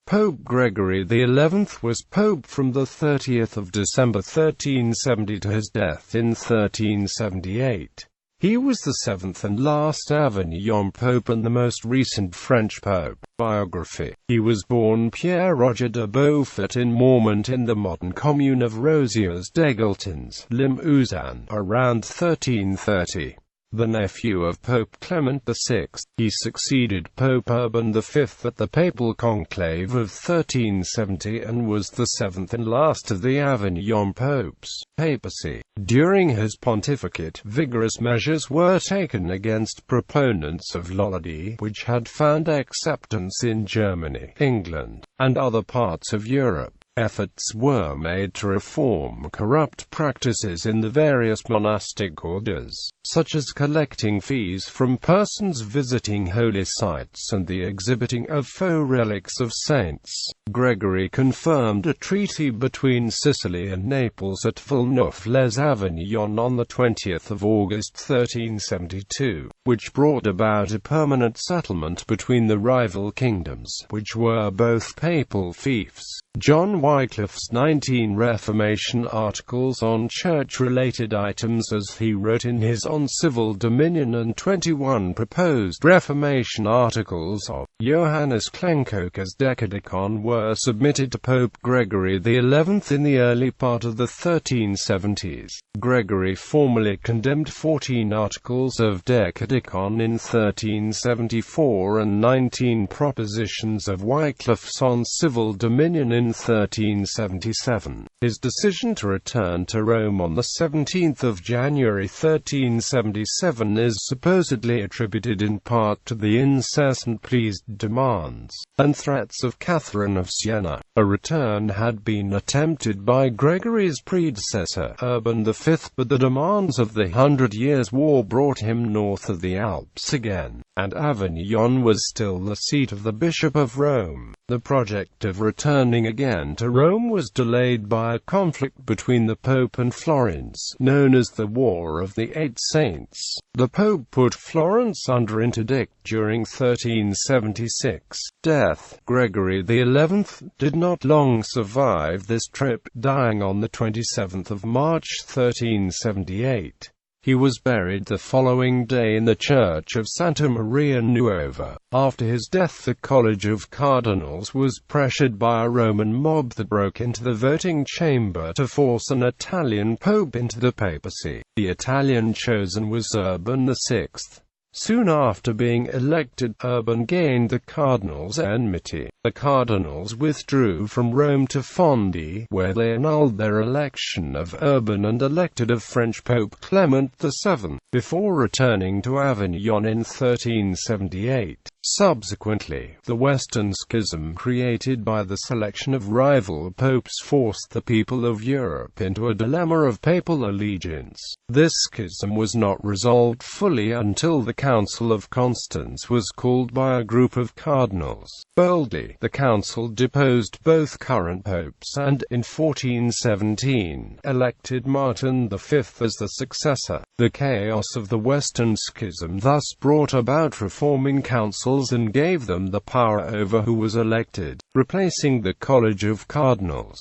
Pope Gregory XI was pope from the 30th of December 1370 to his death in 1378. He was the seventh and last Avignon pope and the most recent French pope. Biography. He was born Pierre Roger de Beaufort in Mormont in the modern commune of Rosiers-d'Églantines, Limousin, around 1330. The nephew of Pope Clement VI, he succeeded Pope Urban V at the papal conclave of 1370 and was the seventh and last of the Avignon popes. Papacy. During his pontificate, vigorous measures were taken against proponents of lollardy, which had found acceptance in Germany, England, and other parts of Europe. Efforts were made to reform corrupt practices in the various monastic orders, such as collecting fees from persons visiting holy sites and the exhibiting of faux relics of saints. Gregory confirmed a treaty between Sicily and Naples at Villeneuve-les-Avignon on the 20th of August 1372, which brought about a permanent settlement between the rival kingdoms, which were both papal fiefs. John Wycliffe's 19 Reformation articles on church-related items, as he wrote in his On Civil Dominion, and 21 proposed Reformation articles of Johannes Klenkoker's Decadicon were submitted to Pope Gregory XI in the early part of the 1370s. Gregory formally condemned 14 articles of Decadicon in 1374 and 19 propositions of Wycliffe's On Civil Dominion in 1377. His decision to return to Rome on the 17th of January 1377 is supposedly attributed in part to the incessant pleas, demands, and threats of Catherine of Siena. A return had been attempted by Gregory's predecessor, Urban V, but the demands of the 100 Years' War brought him north of the Alps again, and Avignon was still the seat of the Bishop of Rome. The project of returning again to Rome was delayed by a conflict between the Pope and Florence, known as the War of the Eight Saints. The Pope put Florence under interdict during 1376. Death. Gregory XI did not long survive this trip, dying on the 27th of March 1378. He was buried the following day in the church of Santa Maria Nuova. After his death, the College of Cardinals was pressured by a Roman mob that broke into the voting chamber to force an Italian pope into the papacy. The Italian chosen was Urban VI. Soon after being elected, Urban gained the cardinals' enmity. The cardinals withdrew from Rome to Fondi, where they annulled their election of Urban and elected a French Pope Clement VII, before returning to Avignon in 1378. Subsequently, the Western Schism created by the selection of rival popes forced the people of Europe into a dilemma of papal allegiance. This schism was not resolved fully until the Council of Constance was called by a group of cardinals. Boldly, the council deposed both current popes and, in 1417, elected Martin V as the successor. The chaos of the Western Schism thus brought about reforming councils and gave them the power over who was elected, replacing the College of Cardinals.